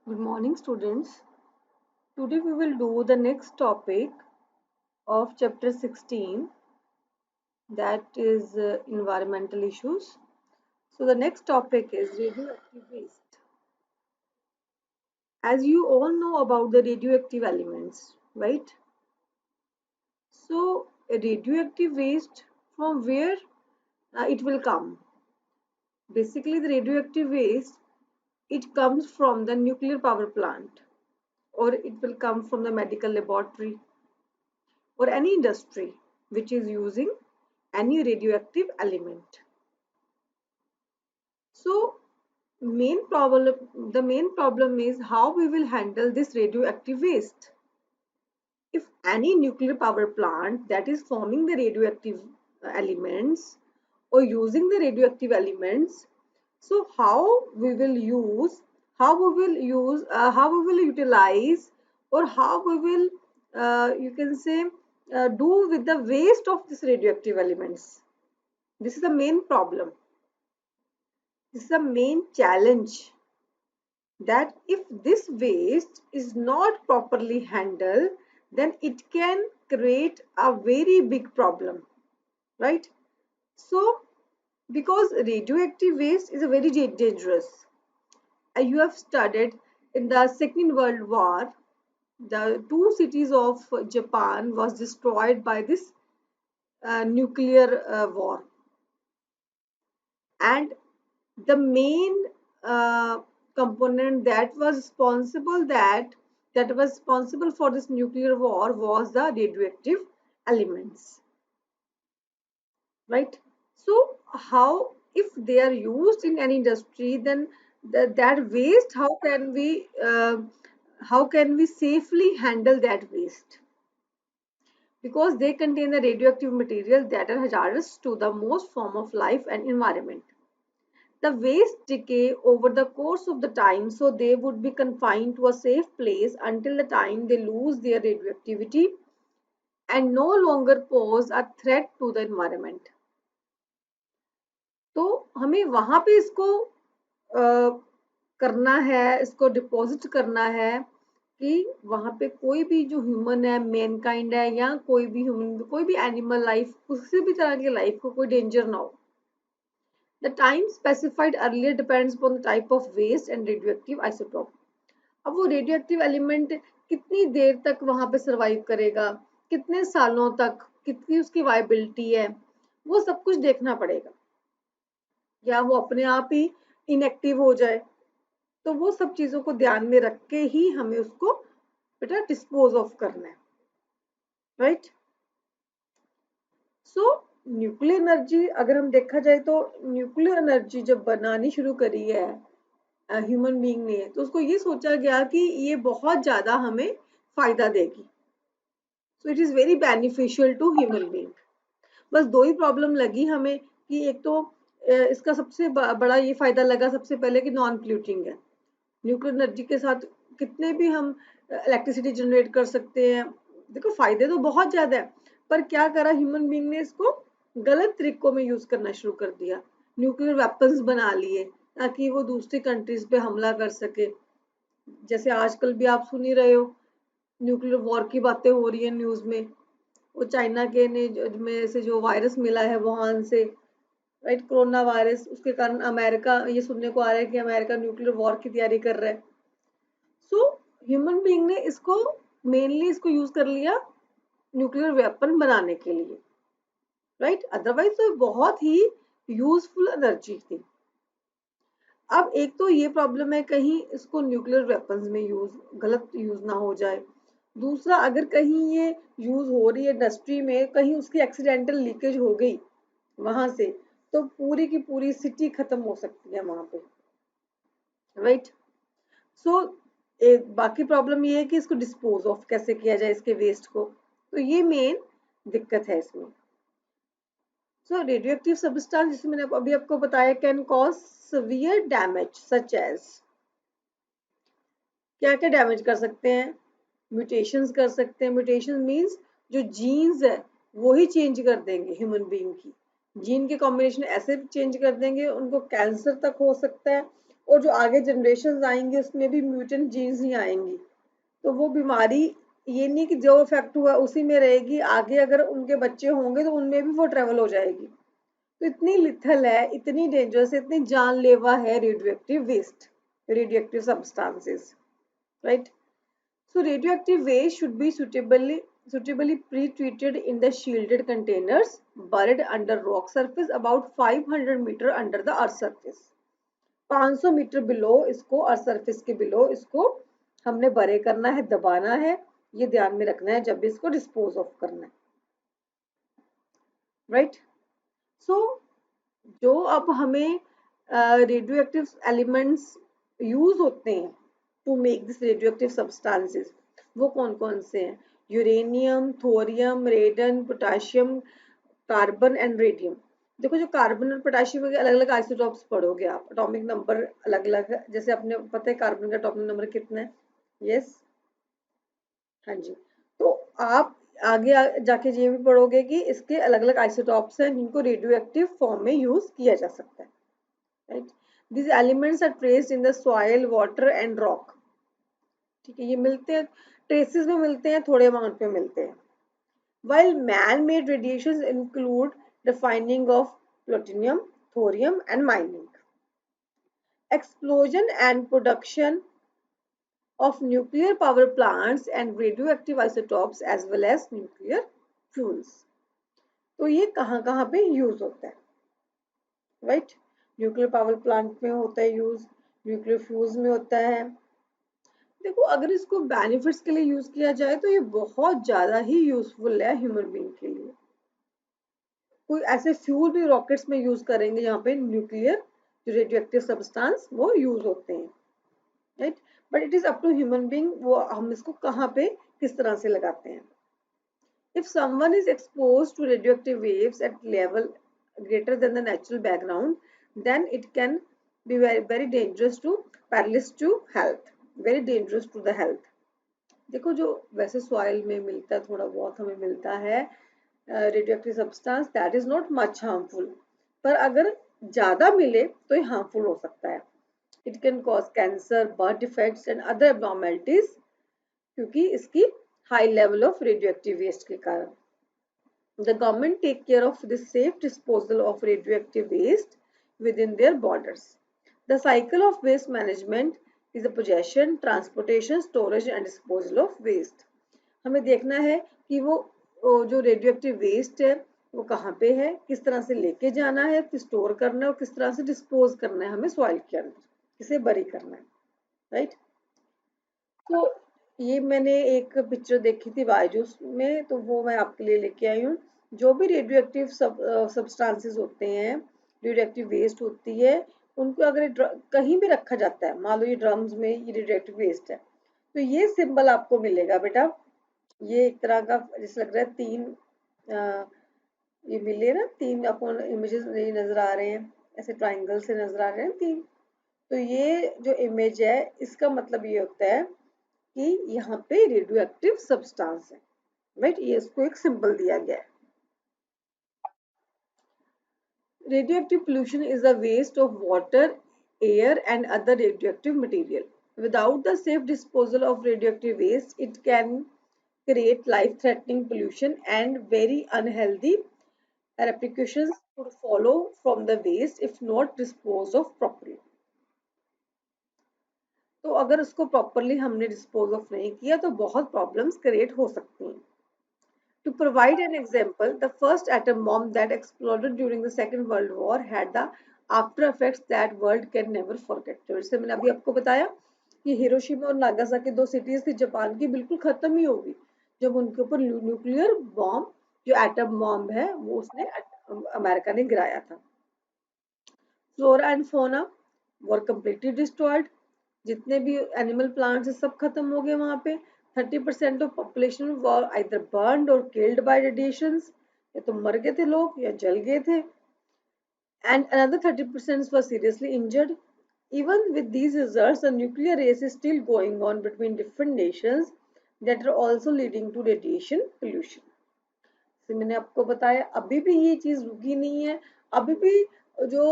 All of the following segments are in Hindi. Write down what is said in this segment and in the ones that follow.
Good morning, students. Today we will do the next topic of chapter 16, that is environmental issues. So, the next topic is radioactive waste. As you all know about the radioactive elements, right? So, a radioactive waste, from where it will come? Basically, the radioactive waste, it comes from the nuclear power plant, or it will come from the medical laboratory, or any industry which is using any radioactive element. So the main problem is how we will handle this radioactive waste. If any nuclear power plant that is forming the radioactive elements or using the radioactive elements, so how we will utilize, or how we will, you can say, do with the waste of this radioactive elements. This is the main problem. This is the main challenge, that if this waste is not properly handled, then it can create a very big problem, right? So, because radioactive waste is a very dangerous. You have studied in the Second World War, the two cities of Japan was destroyed by this nuclear war, and the main uh, component that was responsible for this nuclear war was the radioactive elements, right? So how, if they are used in any industry, then that waste, how can we safely handle that waste? Because they contain the radioactive material that are hazardous to the most form of life and environment. The waste decay over the course of the time, so they would be confined to a safe place until the time they lose their radioactivity and no longer pose a threat to the environment. तो हमें वहां पे इसको करना है, इसको डिपॉजिट करना है, कि वहां पे कोई भी जो ह्यूमन है, मैनकाइंड है, या कोई भी ह्यूमन, कोई भी एनिमल लाइफ, किसी भी तरह की लाइफ को कोई डेंजर ना हो. The time specified earlier depends upon the type of waste and radioactive isotope. अब वो रेडियोएक्टिव एलिमेंट कितनी देर तक वहां पे सरवाइव करेगा, कितने सालों तक, कितनी उसकी वायबिलिटी है, वो सब कुछ देखना पड़ेगा. या वो अपने आप ही इनएक्टिव हो जाए, तो वो सब चीजों को ध्यान में रख के ही हमें उसको बेटा डिस्पोज ऑफ करना है, राइट? सो न्यूक्लियर एनर्जी, अगर हम देखा जाए तो न्यूक्लियर एनर्जी जब बनानी शुरू करी है ह्यूमन बीइंग ने, तो उसको ये सोचा गया कि ये बहुत ज्यादा हमें फायदा देगी. So it is very beneficial to human being. बस दो ही प्रॉब्लम लगी हमें, कि एक तो इसका सबसे बड़ा ये फायदा लगा सबसे पहले कि नॉन प्लूटिंग है. न्यूक्लियर एनर्जी के साथ कितने भी हम इलेक्ट्रिसिटी जनरेट कर सकते हैं. देखो फायदे तो बहुत ज्यादा है, पर क्या करा ह्यूमन बीइंग ने, इसको गलत तरीकों में यूज करना शुरू कर दिया. न्यूक्लियर वेपन्स बना लिए ताकि वो दूसरी कंट्रीज पे हमला कर सके. जैसे आजकल भी आप सुन ही रहे हो, न्यूक्लियर वॉर की बातें हो रही है न्यूज में. वो चाइना के ने में से जो वायरस मिला है वुहान से, राइट, कोरोना वायरस, उसके कारण अमेरिका, ये सुनने को आ रहा है कि अमेरिका न्यूक्लियर वॉर की तैयारी कर रहा है. सो ह्यूमन बीइंग ने इसको मेनली इसको यूज कर लिया न्यूक्लियर वेपन बनाने के लिए, राइट? अदरवाइज तो बहुत ही यूजफुल एनर्जी थी. अब एक तो ये प्रॉब्लम है, कहीं इसको न्यूक्लियर वेपन्स में गलत यूज ना हो जाए. दूसरा, अगर कहीं ये यूज हो रही है इंडस्ट्री में, कहीं उसकी एक्सीडेंटल लीकेज हो गई वहां से, तो पूरी की पूरी सिटी खत्म हो सकती है वहां पे, राइट? सो बाकी प्रॉब्लम ये है कि इसको डिस्पोज ऑफ कैसे किया जाए, इसके वेस्ट को. तो ये मेन दिक्कत है इसमें. सो रेडियोएक्टिव सब्सटेंस, जिसमें मैंने अभी आपको बताया, can cause severe damage such as, क्या क्या डैमेज कर सकते हैं? म्यूटेशंस कर सकते हैं. म्यूटेशन मींस जो जीन्स है वो ही चेंज कर देंगे ह्यूमन बीइंग की. जीन के कॉम्बिनेशन ऐसे चेंज कर देंगे, उनको कैंसर तक हो सकता है, और जो आगे जनरेशन आएंगी उसमें भी म्यूटेंट जीन्स ही आएंगी, तो वो बीमारी ये नहीं कि जो इफेक्ट हुआ उसी में रहेगी, आगे अगर उनके बच्चे होंगे तो उनमें भी वो ट्रेवल हो जाएगी। तो इतनी लिथल है, इतनी डेंजरस है, इतनी जानलेवा है radioactive waste, radioactive substances, right. So radioactive waste should be suitably pre-treated in the shielded containers buried under rock surface about 500 meter under the earth surface. 500 metre below इसको, अर्थ सरफेस के बिलो इसको हमने बरे करना है, दबाना है, ये ध्यान में रखना है जब भी इसको डिस्पोज ऑफ करना है, राइट। सो जो अब हमें रेडियो एक्टिव एलिमेंट्स यूज होते हैं to make this radioactive substances, वो कौन कौन से हैं? Uranium, thorium, radon, potassium, carbon and radium. देखो जो कार्बन और पोटाशियम के अलग अलग आइसोटॉप्स पढ़ोगे आप, एटॉमिक नंबर अलग अलग है, जैसे आपने पता है कार्बन का एटॉमिक नंबर कितना है? यस, हाँ जी। तो आप आगे जाके ये भी पढ़ोगे कि इसके अलग अलग आइसोटॉप्स हैं जिनको रेडियो एक्टिव फॉर्म में यूज किया जा सकता है, right. These elements are traced in the soil, water and rock. ठीक है, ये मिलते हैं, ट्रेसेस में मिलते हैं, थोड़े अमाउंट में मिलते हैं। While man-made radiations include refining of plutonium, thorium and mining. Explosion and production of nuclear power plants and radioactive isotopes as well as nuclear fuels. तो ये कहाँ कहाँ पे यूज होता है, राइट। न्यूक्लियर पावर प्लांट में होता है यूज, न्यूक्लियर फ्यूल्स में होता है। देखो अगर इसको बेनिफिट्स के लिए यूज किया जाए तो ये बहुत ज्यादा ही यूजफुल है ह्यूमन बीइंग के लिए। कोई ऐसे फ्यूल भी रॉकेट्स में यूज करेंगे जहाँ पे न्यूक्लियर जो रेडियोएक्टिव सब्सटेंस वो यूज होते हैं, right. But it is up to human being, वो हम इसको कहाँ पे किस तरह से लगाते हैं। If someone is exposed to radioactive waves at level greater than the natural background, then it can be very, very dangerous to perilous to health, very dangerous to the health. देखो जो वैसे सॉइल में मिलता है, थोड़ा बहुत हमें मिलता है radioactive substance, that is not much harmful, पर अगर ज्यादा मिले तो ये हार्मफुल हो सकता है। It can cause cancer, birth defects and other abnormalities, क्योंकि इसकी high level of radioactive waste के कारण। The government take care of the safe disposal of radioactive waste within their borders. The cycle of waste management is the possession, transportation, storage and disposal of waste. हमें देखना है कि वो जो रेडियोएक्टिव वेस्ट है वो कहाँ पे है, किस तरह से लेके जाना है, फिर स्टोर करना है और किस तरह से डिस्पोज करना है हमें सॉइल के अंदर, किसे बरी करना है, राइट। तो ये मैंने एक पिक्चर देखी थी बायजूस में, तो वो मैं आपके लिए लेके आई हूँ। जो भी रेडियोएक्टिव सब्सटेंसेस होते हैं, रेडियोएक्टिव वेस्ट होती है, उनको अगर कहीं भी रखा जाता है, मान लो ये ड्रम्स में ये रेडियोएक्टिव वेस्ट है, तो ये सिंबल आपको मिलेगा बेटा। ये एक तरह का जैसे लग रहा है तीन ये मिले ना, तीन आपको इमेजेस नजर आ रहे हैं, ऐसे ट्राइंगल से नजर आ रहे हैं तीन। तो ये जो इमेज है इसका मतलब ये होता है कि यहाँ पे रेडियोएक्टिव सब्सटेंस है, राइट। ये इसको एक सिंबल दिया गया है। Radioactive pollution is the waste of water, air and other radioactive material. Without the safe disposal of radioactive waste, it can create life-threatening pollution and very unhealthy repercussions could follow from the waste if not disposed of properly. तो अगर उसको प्रॉपरली हमने डिस्पोज ऑफ नहीं किया तो बहुत प्रॉब्लम्स क्रिएट हो सकती हैं। To provide an example, the first atom bomb that exploded during the Second World War had the after effects that world can never forget. जैसे मैंने अभी आपको बताया कि हिरोशिमा और नागासाकी दो सिटीज थी जापान की, बिल्कुल खत्म ही होगी जब उनके ऊपर न्यूक्लियर बॉम्ब जो एटम बॉम्ब है वो उसने अमेरिका ने गिराया था। Flora and fauna were completely destroyed, जितने भी एनिमल प्लांट्स है सब खत्म हो गए वहां पे। 30% of population were either burned और किल्ड बाय रेडिएशंस, या तो मर गए थे लोग या जल गए थे, and another 30% were seriously injured. Even with these results, a nuclear race is still going on between different nations that are also leading to radiation pollution. तो मैंने आपको बताया अभी भी ये चीज रुकी नहीं है, अभी भी जो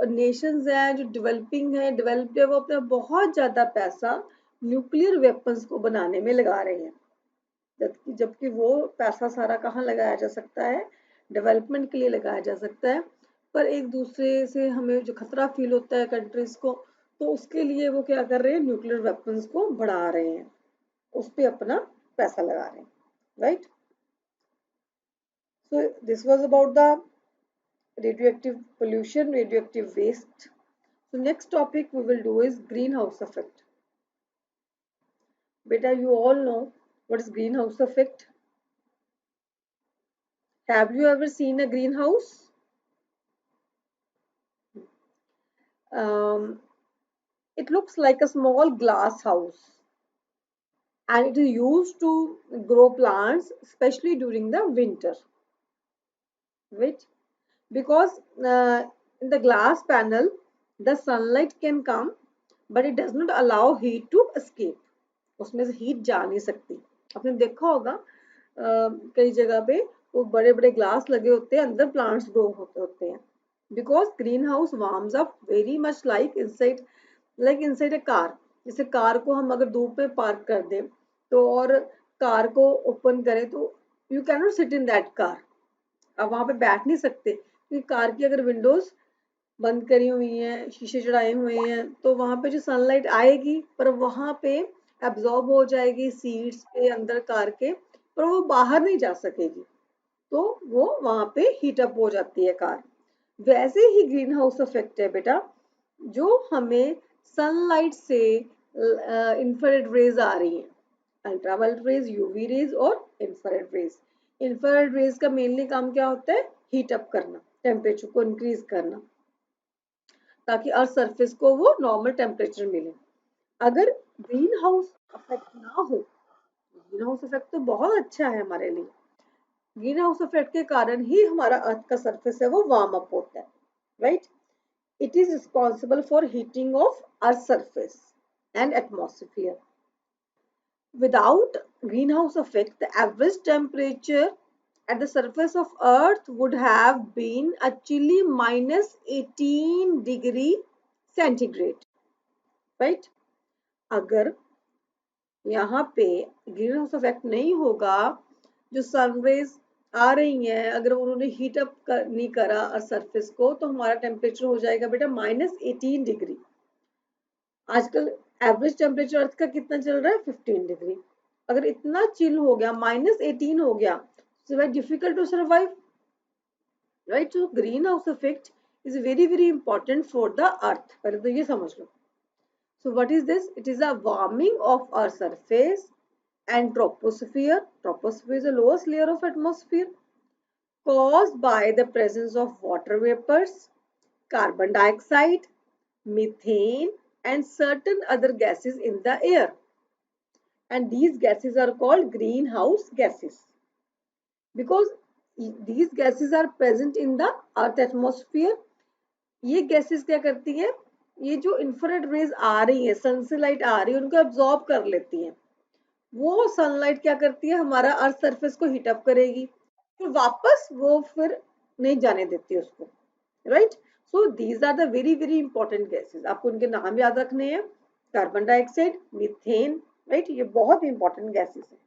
नेशंस हैं जो डेवलपिंग है, डेवलप्ड है, वो अपना बहुत ज़्यादा पैसा न्यूक्लियर वेपन्स को बनाने में लगा रहे हैं, जबकि वो पैसा सारा कहाँ लगाया जा सकता है, डेवलपमेंट के लिए लगाया जा सकता है। पर एक दूसरे से हमें जो खतरा फील होता है कंट्रीज को, तो उसके लिए वो क्या कर रहे हैं, न्यूक्लियर वेपन्स को बढ़ा रहे हैं, उस पर अपना पैसा लगा रहे हैं, right. So this was about the radioactive pollution, radioactive waste. So next topic we will do is greenhouse effect. Beta, you all know what is greenhouse effect. Have you ever seen a greenhouse? Um, it looks like a small glass house, and it is used to grow plants, especially during the winter. Right? Because in the glass panel, the sunlight can come, but it does not allow heat to escape. उसमें से हीट जा नहीं सकती। आपने देखा होगा कई जगह पे वो बड़े बड़े ग्लास लगे होते हैं, अंदर प्लांट्स ग्रो होते हैं, because green house warms up very much like inside a car. जैसे कार को हम अगर धूप में पार्क कर दें तो, और कार को ओपन करें तो you can not sit in that car, आप वहां पे बैठ नहीं सकते, क्योंकि कार की अगर विंडोज बंद करी हुई हैं, शीशे चढ़ाए हुए हैं, तो वहां पे जो सनलाइट आएगी पर वहां पे एब्जॉर्ब हो जाएगी सीट्स पे अंदर कार के, पर वो बाहर नहीं जा सकेगी, तो वो वहां पे हीट अप हो जाती है कार। वैसे ही ग्रीन हाउस इफेक्ट है बेटा, जो हमें सनलाइट से इंफ्रारेड रेज आ रही हैं, अल्ट्रावायलेट रेज, यूवी रेज और इंफ्रारेड रेज। इंफ्रारेड रेज का मेनली काम क्या होता है, हीट अप करना, टेम्परेचर को इंक्रीज करना, ताकि अर्थ सरफेस को वो नॉर्मल टेम्परेचर मिले। अगर ग्रीन हाउस इफेक्ट ना हो, ग्रीन हाउस इफेक्ट तो बहुत अच्छा है हमारे लिए, ग्रीन हाउस इफेक्ट के कारण ही हमारा अर्थ का सरफेस है वो वार्म अप होता है, right. It is responsible for heating of earth surface and atmosphere. Without greenhouse effect, the average temperature at the surface of Earth would have been a chilly minus 18 degree centigrade, right? अगर यहाँ पे ग्रीन हाउस इफेक्ट नहीं होगा, जो सनरेज आ रही हैं अगर उन्होंने हीट अप नहीं करा अर्थ सरफेस को, तो हमारा टेम्परेचर हो जाएगा बेटा -18 डिग्री। आजकल एवरेज टेम्परेचर अर्थ का कितना चल रहा है, 15 डिग्री। अगर इतना चिल हो गया, -18 हो गया, so very difficult to survive, right? So greenhouse effect is very important for the earth, पहले तो ये समझ लो। So what is this? It is a warming of our surface and troposphere. Troposphere is the lowest layer of atmosphere, caused by the presence of water vapors, carbon dioxide, methane, and certain other gases in the air. And these gases are called greenhouse gases because these gases are present in the earth atmosphere. ये gases क्या करती हैं, ये जो इंफ्रारेड रेज आ रही है, सन से लाइट आ रही है, उनको एब्जॉर्ब कर लेती हैं। वो सनलाइट क्या करती है, हमारा अर्थ सरफेस को हीट अप करेगी, फिर वापस वो फिर नहीं जाने देती उसको, right. So these are the very important gases, आपको उनके नाम याद रखने हैं, कार्बन डाइऑक्साइड, मीथेन, राइट, ये बहुत इंपॉर्टेंट गैसेस हैं।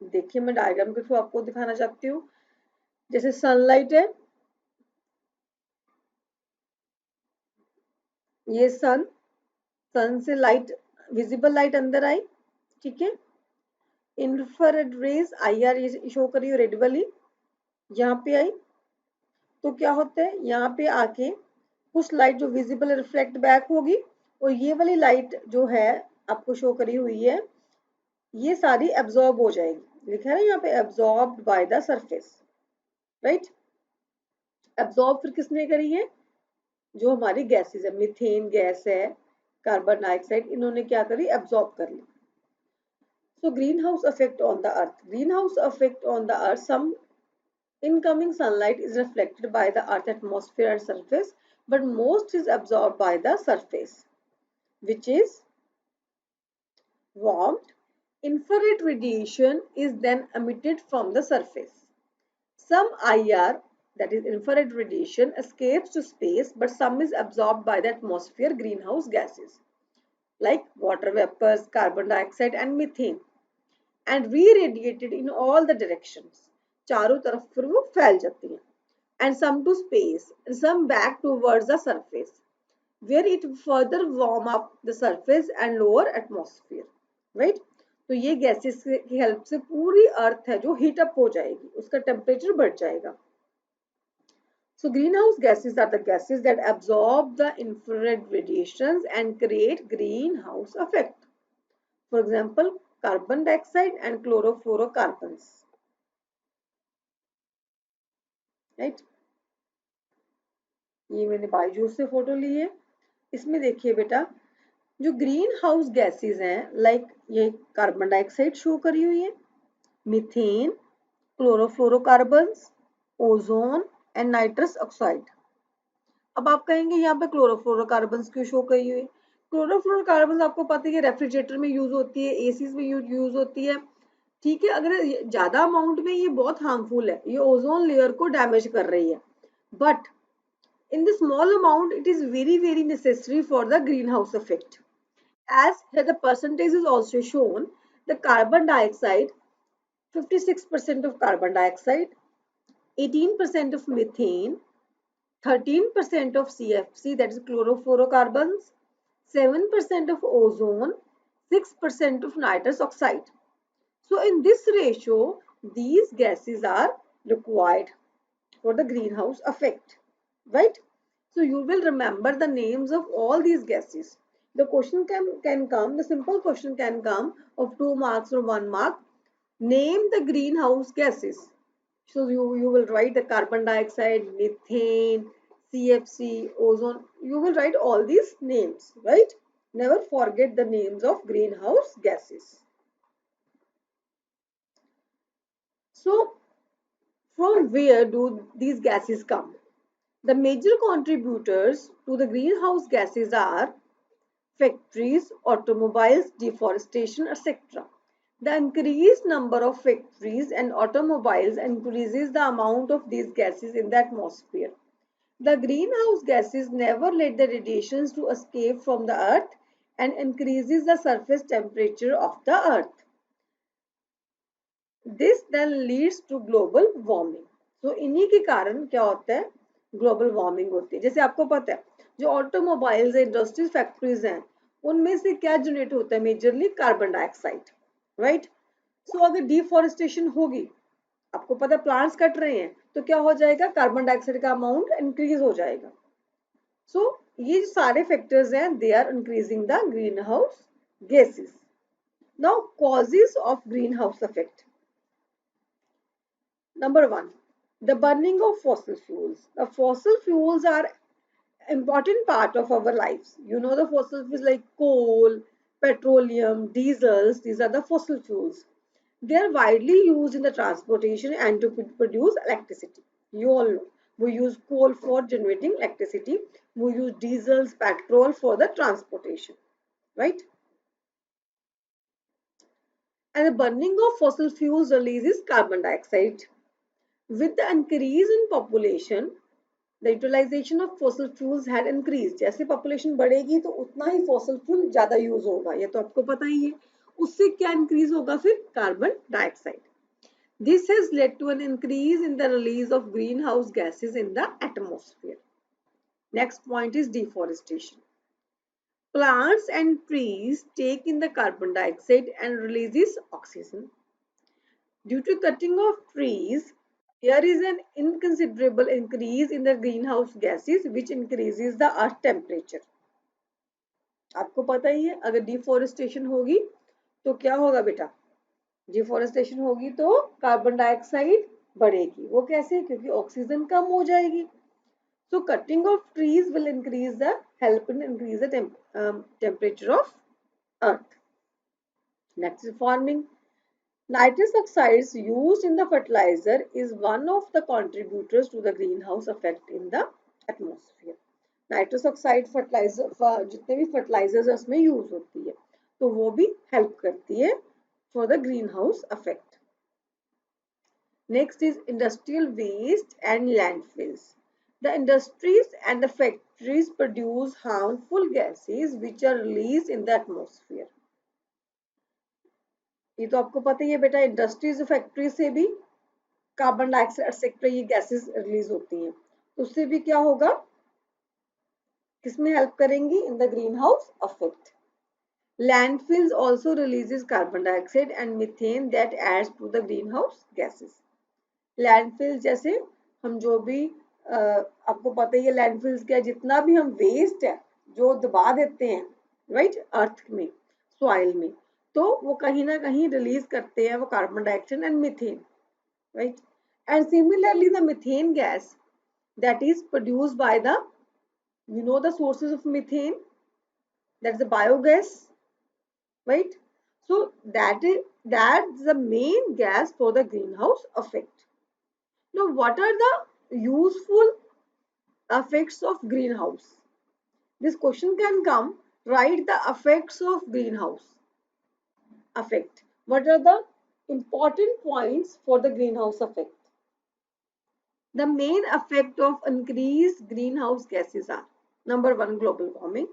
देखिए मैं डायग्राम के थ्रू आपको दिखाना चाहती हूँ। जैसे सनलाइट है, ये सन से लाइट, विजिबल लाइट अंदर आई, ठीक है। इंफ्रारेड रेज IR ये शो करी हो रेड वाली, यहाँ पे आई, तो क्या होता है, यहाँ पे आके कुछ लाइट जो विजिबल रिफ्लेक्ट बैक होगी, और ये वाली लाइट जो है आपको शो करी हुई है, ये सारी एब्जॉर्ब हो जाएगी। लिखा है ना यहाँ पे, absorbed by the surface, right. Absorb फिर किसने करी है, जो हमारी गैसेस है, मीथेन गैस है, कार्बन डाइऑक्साइड, इन्होंने क्या करी, एब्जॉर्ब कर ली। So greenhouse effect on the earth. Greenhouse effect on the earth. Some incoming sunlight is reflected by the earth atmosphere and surface, but most is absorbed by the surface, which is warmed. Infrared radiation is then emitted from the surface. Some IR that is infrared radiation, escapes to space, but some is absorbed by the atmosphere greenhouse gases like water vapors, carbon dioxide and methane, and re-radiated in all the directions. चारों तरफ फिर वो फैल जाती हैं. And some to space and some back towards the surface, where it further warm up the surface and lower atmosphere. Right? तो ये गैसेस की हेल्प से पूरी अर्थ है जो हीट अप हो जाएगी, उसका टेम्परेचर बढ़ जाएगा. So greenhouse gases are the gases that absorb the infrared radiations and create greenhouse effect. For example, carbon dioxide and chlorofluorocarbons. Right? ये मैंने बायजूस से फोटो ली है. इसमें देखिए बेटा, जो ग्रीन हाउस गैसेस हैं, लाइक ये कार्बन डाइऑक्साइड शो करी हुई है, methane, chlorofluorocarbons, ozone and nitrous oxide. अब आप कहेंगे यहाँ पे क्लोरोफ्लोरोकार्बन्स क्यों शो करी हुई है? क्लोरोफ्लोरोकार्बन्स आपको पता है कि रेफ्रिजरेटर में यूज होती है, एसीज में यूज होती है. ठीक है, अगर ज्यादा अमाउंट में ये बहुत हार्मफुल है, ये ओजोन लेयर को डैमेज कर रही है. But in the small amount, it is very necessary for the greenhouse effect. As here the percentage is also shown, the carbon dioxide, 56% of carbon dioxide, 18% of methane, 13% of CFC, that is chlorofluorocarbons, 7% of ozone, 6% of nitrous oxide. So in this ratio, these gases are required for the greenhouse effect, right? So you will remember the names of all these gases. The question can come, the simple question can come of 2 marks or 1 mark. Name the greenhouse gases. So you will write the carbon dioxide, methane, CFC, ozone. You will write all these names, right? Never forget the names of greenhouse gases. So from where do these gases come? The major contributors to the greenhouse gases are factories, automobiles, deforestation, etc. The increased number of factories and automobiles increases the amount of these gases in the atmosphere. The greenhouse gases never let the radiations to escape from the earth and increases the surface temperature of the earth. This then leads to global warming. So इन्हीं के कारण क्या होता है? ग्लोबल वार्मिंग होती है. जैसे आपको पता है, जो ऑटोमोबाइल्स है, इंडस्ट्रीज, फैक्ट्रीज हैं, उनमें से क्या जनरेट होता है? Majorly carbon dioxide, right? So अगर डिफॉरेस्टेशन होगी, आपको पता है प्लांट्स कट रहे हैं, तो क्या हो जाएगा? कार्बन डाइऑक्साइड का अमाउंट इंक्रीज हो जाएगा. सो ये सारे फैक्टर्स हैं, they are increasing the greenhouse gases. Now causes of greenhouse effect. Number 1, the burning of fossil fuels. The fossil fuels are important part of our lives. You know the fossil fuels like coal, petroleum, diesels. These are the fossil fuels. They are widely used in the transportation and to produce electricity. You all know. We use coal for generating electricity. We use diesels, petrol for the transportation. Right? And the burning of fossil fuels releases carbon dioxide. With the increase in population, the utilization of fossil fuels had increased. जैसे population बढ़ेगी तो उतना ही fossil fuel ज़्यादा use होगा, ये तो आपको पता ही है. उससे क्या increase होगा फिर? Carbon dioxide. This has led to an increase in the release of greenhouse gases in the atmosphere. Next point is deforestation. Plants and trees take in the carbon dioxide and releases oxygen. Due to cutting of trees, there is an inconsiderable increase in the greenhouse gases which increases the earth temperature. आपको पता ही है, अगर डिफोरेस्टेशन होगी तो क्या होगा बेटा? डिफोरेस्टेशन होगी तो कार्बन डाइऑक्साइड बढ़ेगी. वो कैसे? क्योंकि ऑक्सीजन कम हो जाएगी. So cutting of trees will help in increase the temperature of earth. Next is farming. Nitrous oxides used in the fertilizer is one of the contributors to the greenhouse effect in the atmosphere. Nitrous oxide fertilizer, जितने भी fertilizers है उसमें यूज होती है, तो वो भी हेल्प करती है for the greenhouse effect. Next is industrial waste and landfills. The industries and the factories produce harmful gases which are released in the atmosphere. ये तो आपको पता ही है बेटा, इंडस्ट्रीज फैक्ट्री से भी कार्बन डाइऑक्साइड एक्सेट्रा ये गैसेस रिलीज होती हैं, तो उससे भी क्या होगा, किसमें हेल्प करेंगी, in the greenhouse effect. Landfills also releases carbon dioxide and methane that adds to the greenhouse gases. Landfills जैसे हम जो भी आपको पता ही है लैंडफिल्स क्या, जितना भी हम वेस्ट है जो दबा देते हैं राइट अर्थ में, सॉइल में, तो वो कहीं ना कहीं रिलीज करते हैं वो carbon dioxide and methane right. And similarly the methane gas that is produced by the, you know the sources of methane, that's the biogas, right? So that's the main gas for the greenhouse effect. Now what are the useful effects of greenhouse? This question can come. Write the effects of greenhouse effect. What are the important points for the greenhouse effect? The main effect of increased greenhouse gases are: number one, global warming.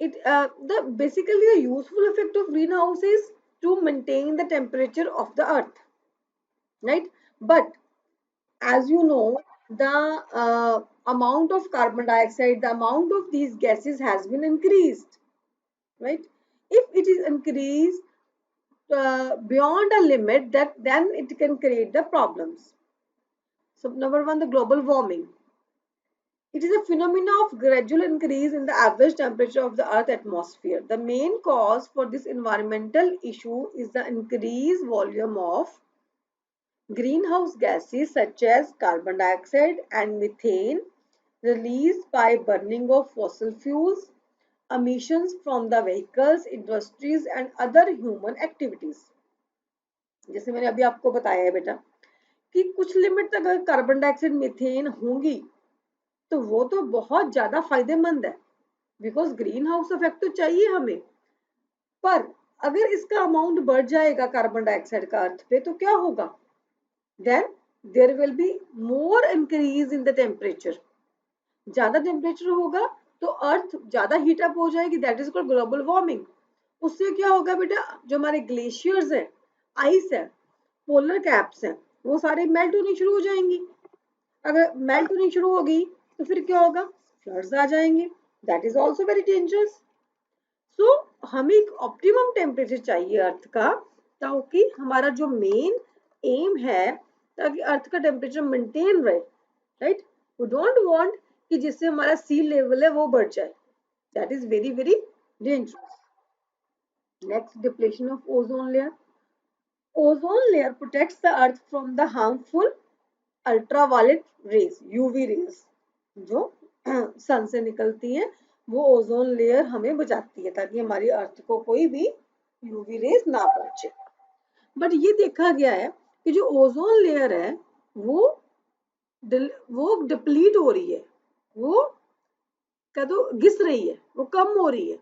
Basically the useful effect of greenhouse is to maintain the temperature of the earth, right? But as you know, the amount of carbon dioxide, the amount of these gases has been increased, right? If it is increased beyond a limit, that then it can create the problems. So number one, the global warming. It is a phenomenon of gradual increase in the average temperature of the Earth's atmosphere. The main cause for this environmental issue is the increased volume of greenhouse gases such as carbon dioxide and methane released by burning of fossil fuels, emissions from the vehicles, industries and other human activities. जैसे मैंने अभी आपको बताया है बेटा कि कुछ लिमिट तक अगर कार्बन डाइऑक्साइड मीथेन होंगी तो वो तो बहुत ज्यादा फायदेमंद है, बिकॉज ग्रीन हाउस इफेक्ट तो चाहिए हमें. पर अगर इसका अमाउंट बढ़ जाएगा कार्बन डाइऑक्साइड का अर्थ पे तो क्या होगा, then there will be more increase in the temperature. ज्यादा टेम्परेचर होगा तो अर्थ ज्यादा हीट अप हो जाएगी, that is called global warming. उससे क्या होगा बेटा, जो हमारे ग्लेशियर्स है, आइस है, पोलर कैप्स हैं, वो सारे मेल्ट होनी शुरू हो जाएंगी. अगर मेल्ट होनी शुरू होगी तो फिर क्या होगा, फ्लड्स आ जाएंगे, that is also very dangerous. So हमें एक ऑप्टिमम टेम्परेचर चाहिए अर्थ का, ताकि हमारा जो मेन एम है ताकि अर्थ का टेम्परेचर मेंटेन रहे, राइट. वी डोंट वांट कि जिससे हमारा सी लेवल है वो बढ़ जाए, that is very very dangerous. Next, depletion of ozone layer. Ozone layer protects the earth from the harmful ultraviolet rays, UV rays, जो सन से निकलती हैं, वो ओजोन लेयर हमें बचाती है ताकि हमारी अर्थ को कोई भी यूवी रेज ना पहुंचे. बट ये देखा गया है कि जो ओजोन लेयर है वो डिप्लीट हो रही है, वो क्या तो घिस रही है, वो कम हो रही है.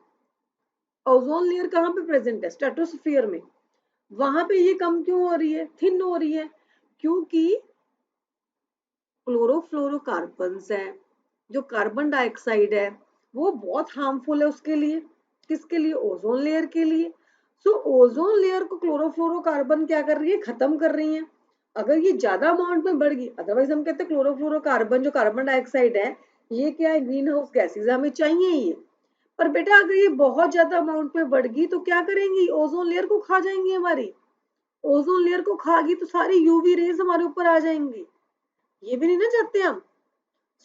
ओजोन लेयर कहाँ पे प्रेजेंट है, स्ट्रेटोस्फीयर में. वहां पे ये कम क्यों हो रही है, थिन हो रही है, क्योंकि क्लोरोफ्लोरोकार्बन्स है, जो कार्बन डाइऑक्साइड है वो बहुत हार्मफुल है उसके लिए. किसके लिए, ओजोन लेयर के लिए. सो ओजोन लेयर को क्लोरोफ्लोरोकार्बन क्या कर रही है, खत्म कर रही है. अगर ये ज्यादा अमाउंट में बढ़ गई, अदरवाइज हम कहते हैं क्लोरोफ्लोरोकार्बन जो कार्बन डाइऑक्साइड है ये क्या है, ग्रीन हाउस गैसेज, हमें चाहिए ये. पर बेटा अगर ये बहुत ज्यादा अमाउंट में बढ़ गई तो क्या करेंगी, ओजोन लेयर को खा जाएंगी हमारी. ओजोन लेयर को खागी तो सारी यूवी रेज हमारे ऊपर आ जाएंगी, ये भी नहीं ना चाहते हम.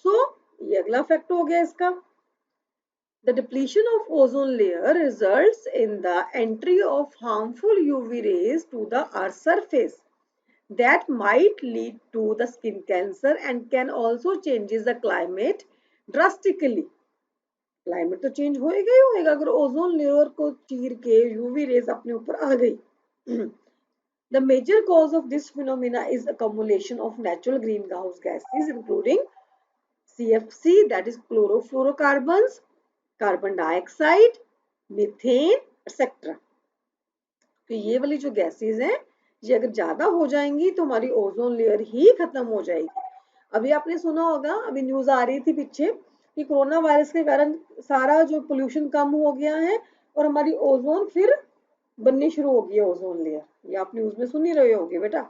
सो ये अगला फैक्ट हो गया इसका. The depletion of ozone layer results in the entry of harmful UV rays to the Earth's surface that might lead to the skin cancer and can also changes the climate drastically. Climate तो चेंज होएगा ही होएगा अगर ओजोन लेयर को चीर के यूवी रेज अपने ऊपर आ गई. The major cause of this phenomena is accumulation of natural greenhouse gases including CFC, that is chlorofluorocarbons, carbon dioxide, methane, etc. तो ये वाली जो गैसेस हैं ये अगर ज्यादा हो जाएंगी तो हमारी ओजोन लेयर ही खत्म हो जाएगी। अभी आपने सुना होगा, अभी न्यूज आ रही थी पीछे कि कोरोना वायरस के कारण सारा जो पोल्यूशन कम हो गया है और हमारी ओजोन फिर बननी शुरू हो गई है, ओजोन लेयर। ये आप न्यूज में सुन ही रहे होगे बेटा।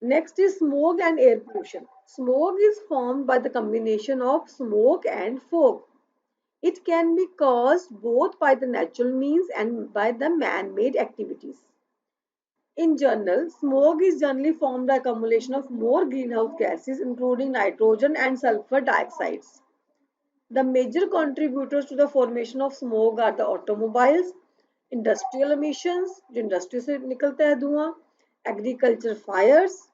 Next is smoke and air pollution. Smoke is formed by the combination of smoke and fog. It can be caused both by the natural means and by the man-made activities. In general, smoke is generally formed by accumulation of more greenhouse gases, including nitrogen and sulfur dioxides. The major contributors to the formation of smoke are the automobiles, industrial emissions, जो इंडस्ट्री से निकलता है धुआं, एग्रीकल्चर फायर्स,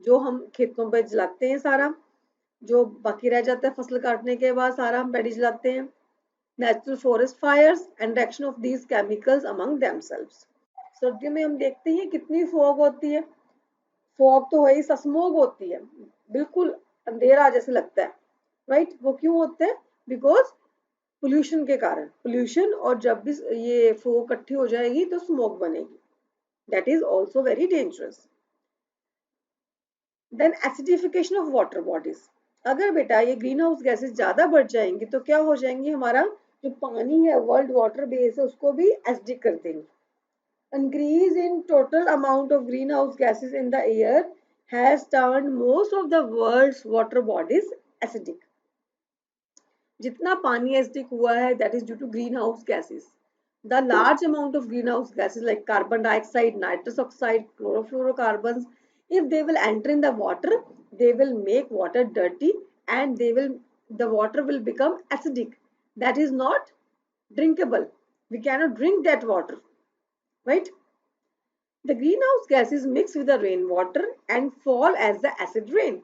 जो हम खेतों पर जलाते हैं सारा, जो बाकी रह जाता है फसल काटने के बाद सारा हम पैडी जलाते हैं, natural forest fires and reaction of these chemicals among themselves. सर्दियों में हम देखते हैं कितनी फॉग होती है, फॉग तो है ही, स्मोक होती है, बिल्कुल अंधेरा जैसे लगता है, राइट? वो क्यों होता है? बिकॉज पोल्यूशन के कारण, पोल्यूशन, और जब भी ये फॉग इकट्ठी हो जाएगी तो स्मोक बनेगी, that is also very dangerous. Then acidification of water bodies. अगर बेटा ये ग्रीन हाउस गैसेस ज्यादा बढ़ जाएंगी तो क्या हो जाएंगी, हमारा जो पानी है, वर्ल्ड वाटर बेस है, उसको भी एसिडिक कर देंगे। Increase in total amount of greenhouse gases in the air has turned most of the world's water bodies acidic. जितना पानी एसिडिक हुआ है, that is due to greenhouse gases. The large amount of greenhouse gases like carbon dioxide, nitrous oxide, chlorofluorocarbons, if they will enter in the water, they will make water dirty and the water will become acidic. That is not drinkable. We cannot drink that water, right? The greenhouse gases mix with the rainwater and fall as the acid rain.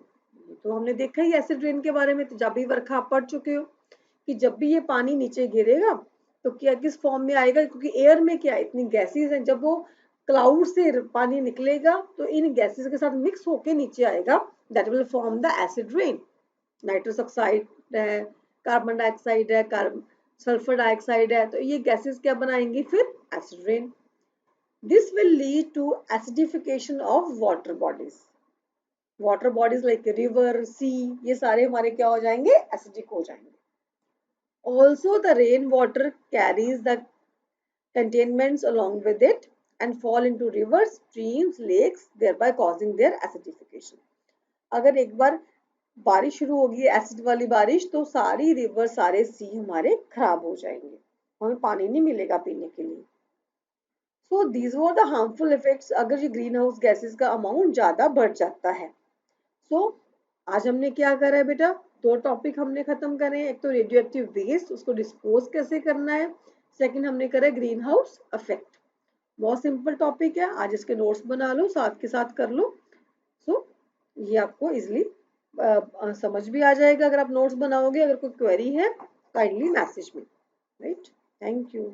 तो हमने देखा ही एसिड रेन के बारे में, तो जब भी वर्षा आप पढ़ चुके हो कि जब भी ये पानी नीचे गिरेगा तो क्या किस फॉर्म में आएगा, क्योंकि एयर में क्या इतनी गैसेस हैं, जब वो क्लाउड से पानी निकलेगा तो इन गैसेस के साथ मिक्स होके नीचे आएगा, that will form the acid rain. Nitrous oxide है, कार्बन डाइऑक्साइड है, सल्फर डाइऑक्साइड है, तो ये गैसेस क्या बनाएंगी फिर? Acid rain. This will lead to acidification of water bodies. Water bodies like river, sea, ये सारे हमारे क्या हो जाएंगे? Acidic हो जाएंगे. Also, the rainwater carries the contaminants along with it and fall into rivers, streams, lakes, thereby causing their acidification. अगर एक बार बारिश शुरू होगी एसिड वाली बारिश, तो सारी रिवर, सारे सी हमारे खराब हो जाएंगे, हमें पानी नहीं मिलेगा पीने के लिए। So these were the harmful effects अगर ये ग्रीन हाउस गैसेस का अमाउंट ज्यादा बढ़ जाता है। So आज हमने क्या करा है बेटा? दो टॉपिक हमने खत्म करे हैं, एक तो रेडियो एक्टिव वेस्ट, उसको डिस्पोज कैसे करना है, सेकंड हमने करा ग्रीन हाउस इफेक्ट। बहुत सिंपल टॉपिक है, आज इसके नोट्स बना लो, साथ के साथ कर लो। सो ये आपको इजिली समझ भी आ जाएगा अगर आप नोट्स बनाओगे। अगर कोई क्वेरी है kindly message me, right? Thank you.